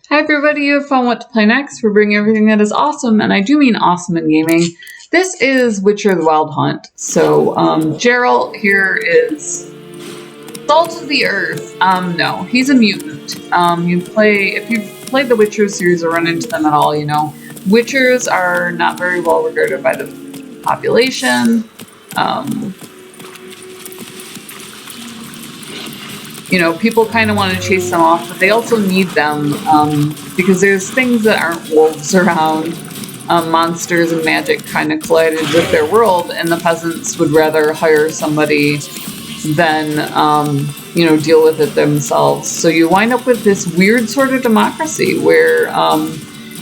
Hi everybody, you have found what to play next. We're bringing everything that is awesome, and I do mean awesome in gaming. This is Witcher the Wild Hunt. So, Geralt here is Salt of the Earth. No, he's a mutant. If you've played the Witcher series or run into them at all, you know, Witchers are not very well regarded by the population. You know, people kind of want to chase them off, but they also need them because there's things that aren't wolves around. Monsters and magic kind of collided with their world, and the peasants would rather hire somebody than, you know, deal with it themselves. So you wind up with this weird sort of democracy where,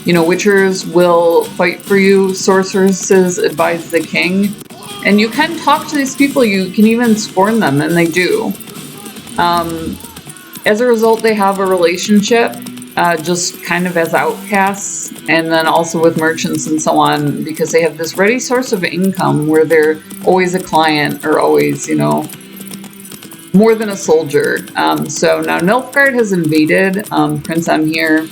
you know, witchers will fight for you, sorceresses advise the king, and you can talk to these people, you can even scorn them, and they do. As a result, they have a relationship, just kind of as outcasts, and then also with merchants and so on, because they have this ready source of income where they're always a client or always, you know, more than a soldier. So now Nilfgaard has invaded. Prince M here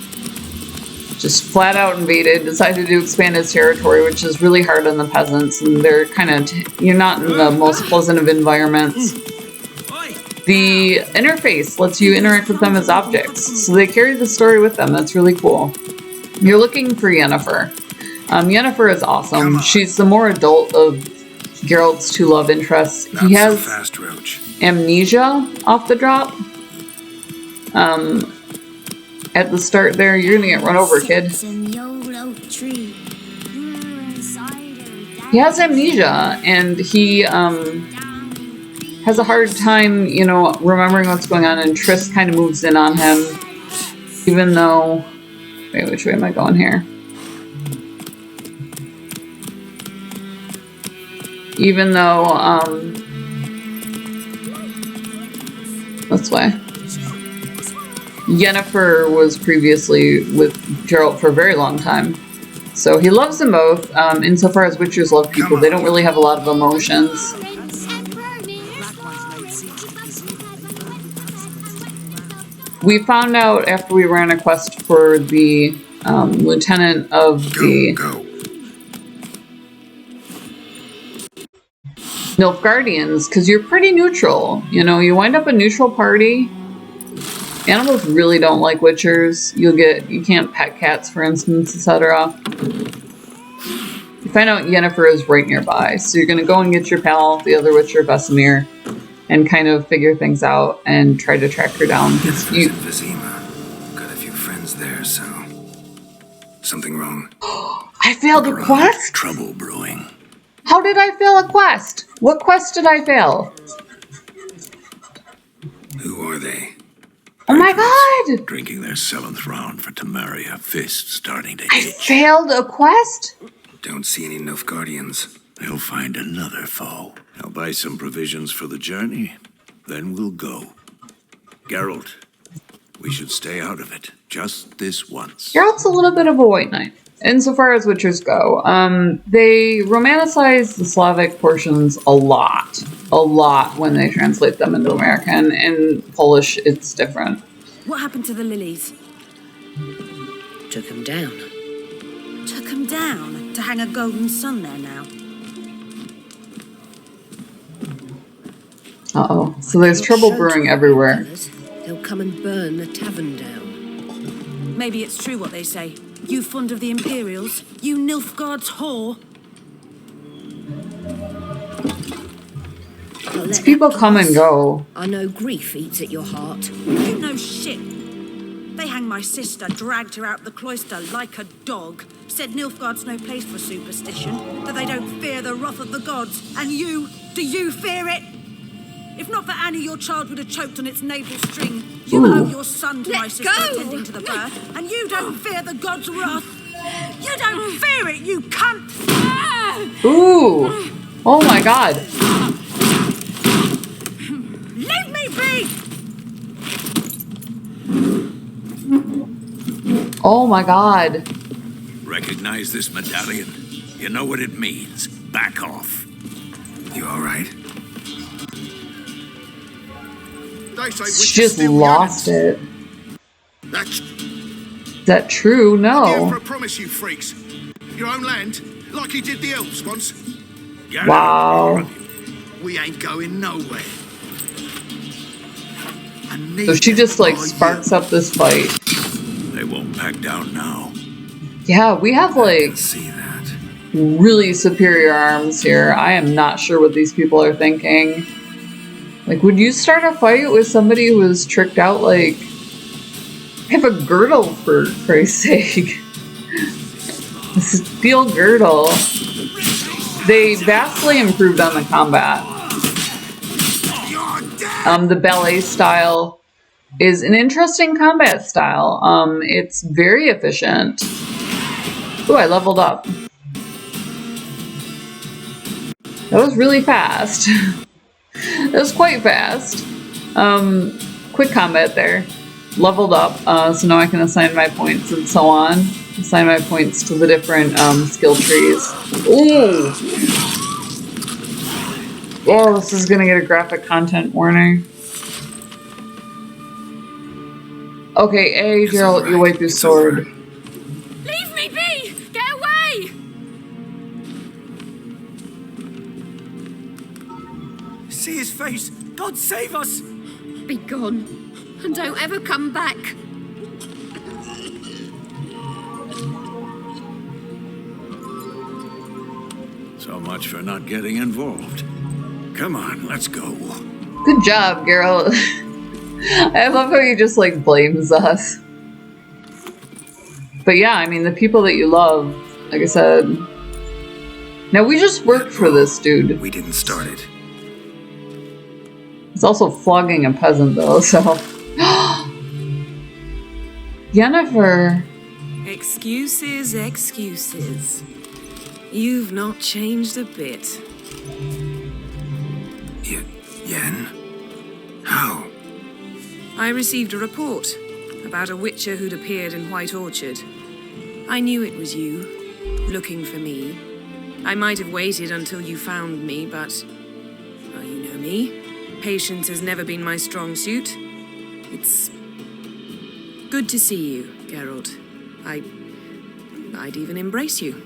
just flat out invaded, decided to expand his territory, which is really hard on the peasants, and they're kind of, you're not in the most pleasant of environments. The interface lets you interact with them as objects, so they carry the story with them. That's really cool. You're looking for Yennefer. Yennefer is awesome. She's the more adult of Geralt's two love interests. He has amnesia off the drop. At the start there, you're gonna get run over, kid. He has amnesia, and he has a hard time, you know, remembering what's going on, and Triss kind of moves in on him, even though... Wait, which way am I going here? Even though, this way. Yennefer was previously with Geralt for a very long time. So he loves them both. Insofar as Witchers love people, they don't really have a lot of emotions. We found out after we ran a quest for the lieutenant of the Nilfgaardians, because you're pretty neutral. You know, you wind up a neutral party. Animals really don't like Witchers. You can't pet cats, for instance, etc. You find out Yennefer is right nearby, so you're gonna go and get your pal, the other Witcher, Vesemir, and kind of figure things out and try to track her down. You got a few friends there, so something wrong. I failed a quest? Trouble brewing. How did I fail a quest? What quest did I fail? Who are they? Oh my god! Drinking their 7th round for Tamaria, fist starting to I itch. failed a quest? Don't see any Nilfgaardians. They'll find another foe. I'll buy some provisions for the journey, then we'll go. Geralt, we should stay out of it, just this once. Geralt's a little bit of a white knight, insofar as Witchers go. They romanticize the Slavic portions a lot when they translate them into American. In Polish, it's different. What happened to the lilies? Took them down. Took them down? To hang a golden sun there now? Uh-oh. So there's trouble brewing everywhere. They'll come and burn the tavern down. Maybe it's true what they say. You fond of the Imperials? You Nilfgaard's whore? These people come and go. I know grief eats at your heart. You know shit. They hanged my sister, dragged her out the cloister like a dog. Said Nilfgaard's no place for superstition, that they don't fear the wrath of the gods. And you, do you fear it? If not for Annie, your child would have choked on its navel string. You owe your son to my sister attending to the birth, and you don't fear the gods' wrath. You don't fear it, you cunt! Ooh! Oh my god! Leave me be! Oh my god! Recognize this medallion? You know what it means. Back off. You all right? She just lost it. That's Is that true? you No. for a promise, you freaks. Your own land, like you did the elves once. Wow. We ain't going nowhere. So she just like sparks up this fight. They won't back down now. Yeah, we have I like can see that. really superior arms here. I am not sure what these people are thinking. Like, would you start a fight with somebody who was tricked out? Like, I have a girdle for Christ's sake. A steel girdle. They vastly improved on the combat. The ballet style is an interesting combat style. It's very efficient. Ooh, I leveled up. That was really fast. That was quite fast. Quick combat there. Leveled up, so now I can assign my points and so on. Assign my points to the different skill trees. Ooh! Oh, this is gonna get a graphic content warning. Okay, A, Gerald, you wipe your sword. Leave me be! Get away! See his face! God save us! Be gone, and don't ever come back. So much for not getting involved. Come on, let's go. Good job, Geralt. I love how he just like blames us. But yeah, I mean, the people that you love, like I said. Now, we just worked for this dude. We didn't start it. He's also flogging a peasant, though, so. Yennefer. Excuses, excuses. You've not changed a bit. Yen? How? I received a report about a witcher who'd appeared in White Orchard. I knew it was you, looking for me. I might have waited until you found me, but... well, you know me. Patience has never been my strong suit. It's... good to see you, Geralt. I'd even embrace you.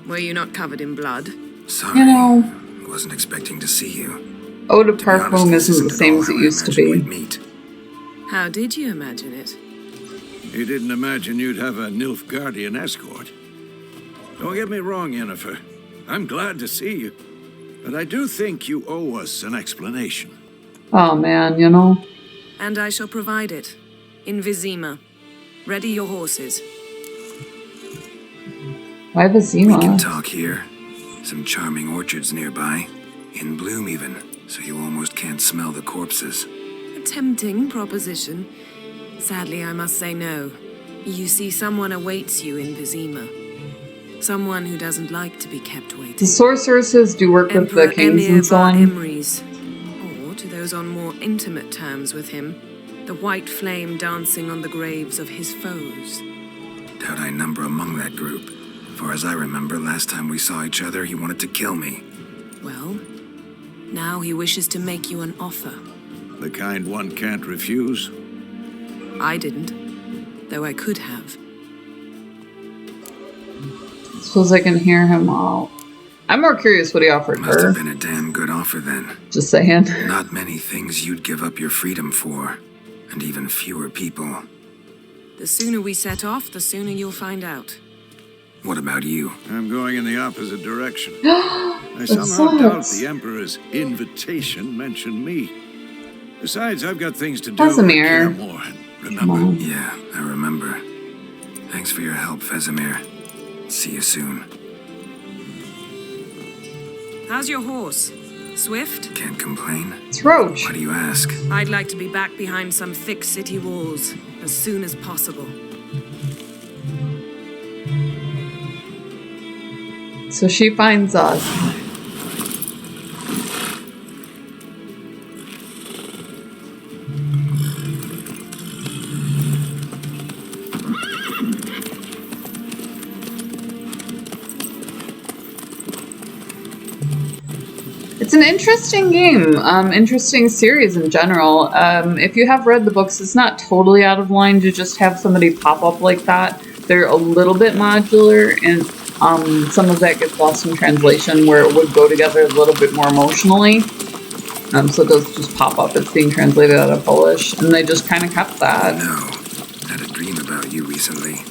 Were you not covered in blood? Sorry. You know, I wasn't expecting to see you. Eau de To be honest, Parfum this isn't the at same all as it how I used to imagined we'd be. meet. How did you imagine it? You didn't imagine you'd have a Nilfgaardian escort. Don't get me wrong, Yennefer. I'm glad to see you. But I do think you owe us an explanation. Oh man, you know. And I shall provide it. In Vizima. Ready your horses. Why We can Vizima? talk here. Some charming orchards nearby. In bloom even, so you almost can't smell the corpses. A tempting proposition. Sadly, I must say no. You see, someone awaits you in Vizima. Someone who doesn't like to be kept The waiting. sorceresses do work with Emperor the kings Emir and so Bar on. Emrys. Or, to those on more intimate terms with him, the white flame dancing on the graves of his foes. Doubt I number among that group. Far as I remember, last time we saw each other, he wanted to kill me. Well, now he wishes to make you an offer. The kind one can't refuse. I didn't, though I could have. Suppose I can hear him out. I'm more curious what he offered Must her. have been a damn good offer then. Just saying. Not many things you'd give up your freedom for. And even fewer people. The sooner we set off, the sooner you'll find out. What about you? I'm going in the opposite direction. I somehow doubt sucks. the Emperor's invitation mentioned me. Besides, I've got things to do. I Vesemir. care more. Remember? Yeah, I remember. Thanks for your help, Vesemir. See you soon. How's your horse? Swift? Can't complain. It's Roach. Why do you ask? I'd like to be back behind some thick city walls as soon as possible. So she finds us. It's an interesting game, interesting series in general. If you have read the books, it's not totally out of line to just have somebody pop up like that. They're a little bit modular, and some of that gets lost in translation where it would go together a little bit more emotionally. So it does just pop up. It's being translated out of Polish, and they just kind of kept that. No, had a dream about you recently.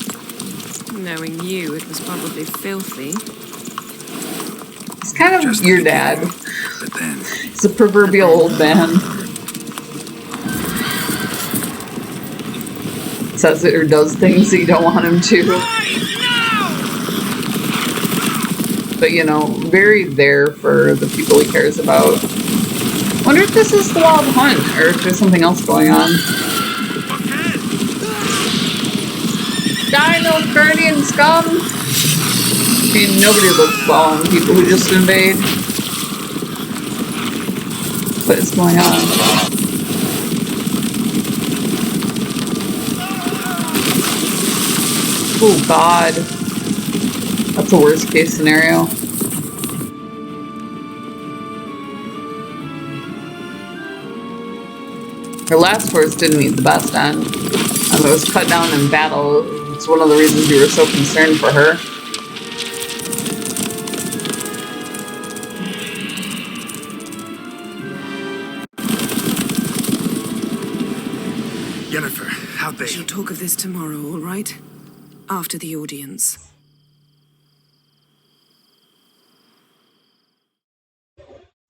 Knowing you, it was probably filthy. It's kind of Just your the dad. beginning, but then, It's a proverbial old man. Says it or does things that you don't want him to. But, you know, very there for the people he cares about. Wonder if this is the Wild Hunt, or if there's something else going on. Die, those Guardian scum! I mean, nobody looks well on people who just invade. What is going on? Oh god. That's a worst case scenario. Her last horse didn't meet the best end. It was cut down in battle. It's one of the reasons you were so concerned for her. Yennefer, how'd they... She'll talk of this tomorrow, all right? After the audience.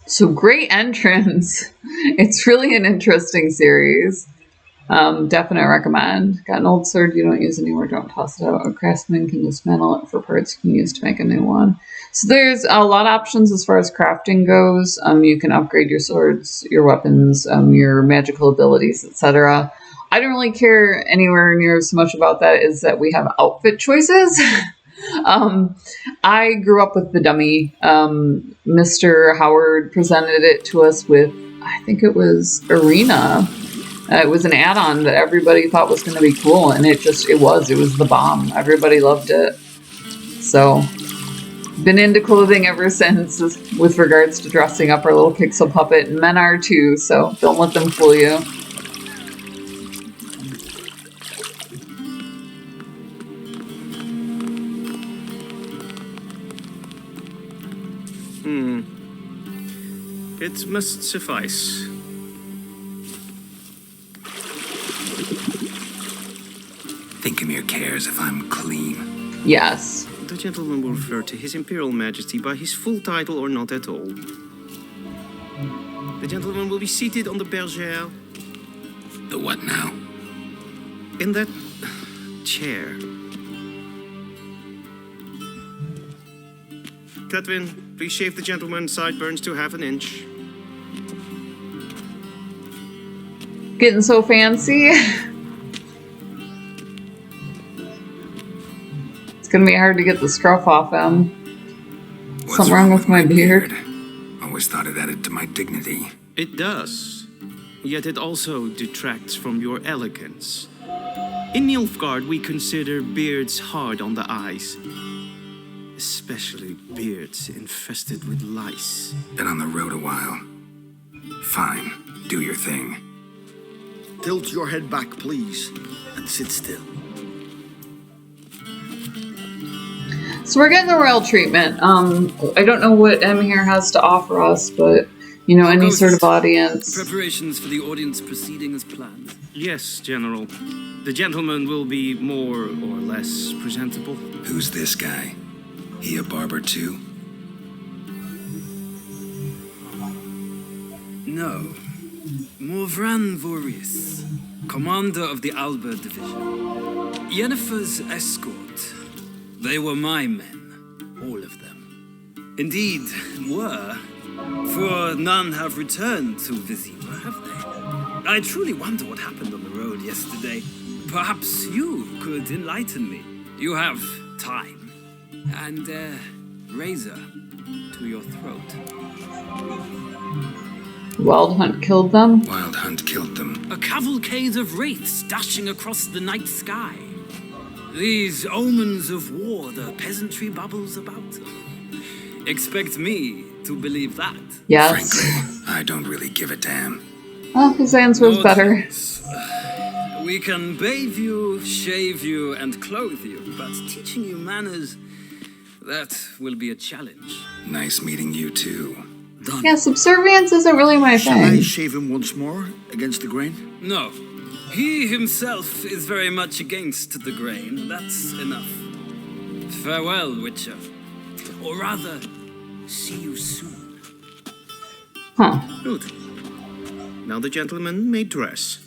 So great entrance. It's really an interesting series. Definite recommend. Got an old sword you don't use anymore, don't toss it out. A craftsman can dismantle it for parts you can use to make a new one. So there's a lot of options as far as crafting goes. You can upgrade your swords, your weapons, your magical abilities, etc. I don't really care anywhere near so much about that is that we have outfit choices. I grew up with the dummy. Mr. Howard presented it to us with, I think it was Arena. It was an add-on that everybody thought was going to be cool, and it was the bomb. Everybody loved it. So, been into clothing ever since with regards to dressing up our little pixel puppet. Men are too, so don't let them fool you. It must suffice. Thinkamere cares if I'm clean. Yes. The gentleman will refer to His Imperial Majesty by his full title or not at all. The gentleman will be seated on the bergère. The what now? In that chair. Cletwin, please shave the gentleman's sideburns to ½ an inch. Getting so fancy. It's gonna be hard to get the scruff off him. Something wrong with my beard? Always thought it added to my dignity. It does. Yet it also detracts from your elegance. In Nilfgaard, we consider beards hard on the eyes. Especially beards infested with lice. Been on the road a while. Fine, do your thing. Tilt your head back, please, and sit still. So we're getting the royal treatment. I don't know what M here has to offer us, but, you know, any sort of audience. Preparations for the audience proceeding as planned. Yes, General. The gentleman will be more or less presentable. Who's this guy? He a barber too? No. Morvran Vorius, commander of the Alba Division. Yennefer's escort. They were my men, all of them. Indeed, were, for none have returned to Vizima, have they? I truly wonder what happened on the road yesterday. Perhaps you could enlighten me. You have time. And razor to your throat. Wild Hunt killed them? Wild Hunt killed them. A cavalcade of wraiths dashing across the night sky. These omens of war the peasantry bubbles about. Expect me to believe that. Yes. Frankly, I don't really give a damn. Well, his answer was No better. thanks. We can bathe you, shave you, and clothe you, but teaching you manners, that will be a challenge. Nice meeting you too. Done. Yeah, subservience isn't really my Shall I thing. shave him once more against the grain? No, he himself is very much against the grain. That's enough. Farewell, Witcher. Or rather, see you soon. Huh. Good. Now the gentleman may dress.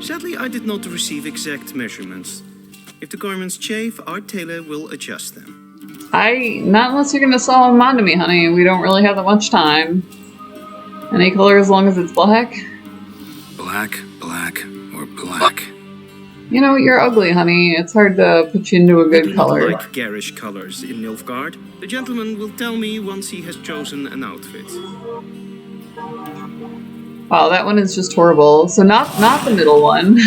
Sadly, I did not receive exact measurements. If the garments chafe, our tailor will adjust them. Not unless you're gonna sell them on to me, honey. We don't really have that much time. Any color as long as it's black. Black, black, or black. You know, you're ugly, honey. It's hard to put you into a I good do not color. like garish colors in Nilfgaard. The gentleman will tell me once he has chosen an outfit. Wow, that one is just horrible. So not the middle one.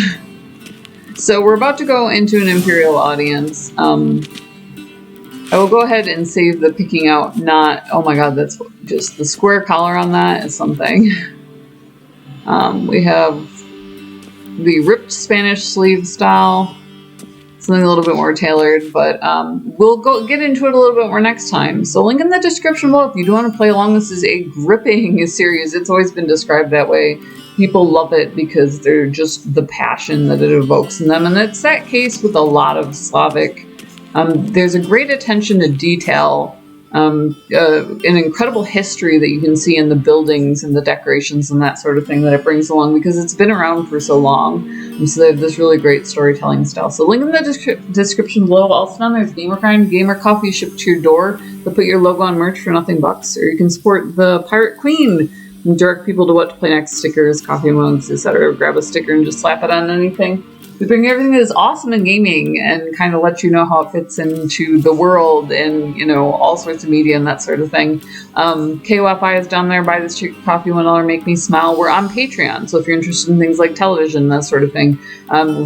So we're about to go into an Imperial audience. I will go ahead and save the picking out not... Oh my god, that's just... The square collar on that is something. We have the ripped Spanish sleeve style. Something a little bit more tailored, but we'll get into it a little bit more next time. So link in the description below if you do want to play along. This is a gripping series. It's always been described that way. People love it because they're just the passion that it evokes in them. And it's that case with a lot of Slavic. There's a great attention to detail, an incredible history that you can see in the buildings and the decorations and that sort of thing that it brings along because it's been around for so long. And so they have this really great storytelling style. So link in the description below. Also down there's Gamer Grind, Gamer Coffee shipped to your door. They'll put your logo on merch for nothing bucks, or you can support the Pirate Queen and direct people to what to play next, stickers, coffee mugs, etc. Grab a sticker and just slap it on anything. We bring everything that is awesome in gaming and kind of let you know how it fits into the world and, you know, all sorts of media and that sort of thing. KOFI is down there. Buy this cheap coffee, $1, make me smile. We're on Patreon, so if you're interested in things like television, that sort of thing,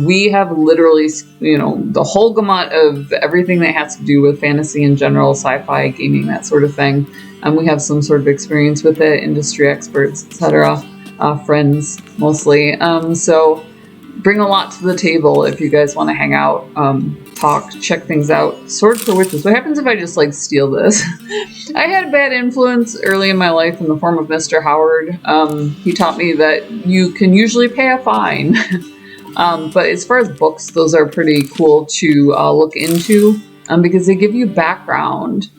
we have literally, you know, the whole gamut of everything that has to do with fantasy in general, sci-fi, gaming, that sort of thing. We have some sort of experience with it, industry experts, etc., friends mostly. So bring a lot to the table if you guys want to hang out, talk, check things out. Sword for Witches. What happens if I just, like, steal this? I had a bad influence early in my life in the form of Mr. Howard. He taught me that you can usually pay a fine. But as far as books, those are pretty cool to look into because they give you background.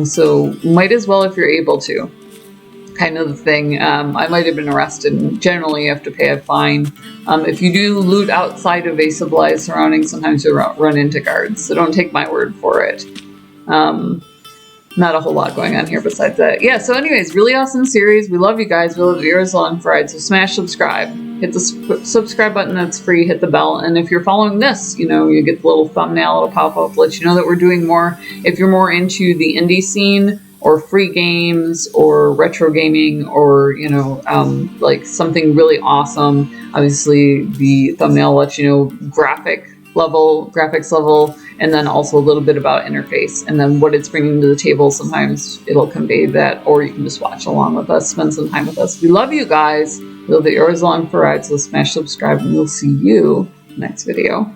So might as well if you're able to. Kind of the thing. I might have been arrested, and generally you have to pay a fine. If you do loot outside of a civilized surrounding, sometimes you'll run into guards, so don't take my word for it. Not a whole lot going on here besides that. Yeah, so anyways, really awesome series. We love you guys. We love viewers along for ride, so smash subscribe. Hit the subscribe button, that's free. Hit the bell, and if you're following this, you know, you get the little thumbnail, it'll pop up, let you know that we're doing more. If you're more into the indie scene, or free games, or retro gaming, or, you know, like something really awesome. Obviously, the thumbnail lets you know graphics level, and then also a little bit about interface, and then what it's bringing to the table. Sometimes it'll convey that, or you can just watch along with us, spend some time with us. We love you guys. We love that you're always along for a ride, so smash subscribe, and we'll see you next video.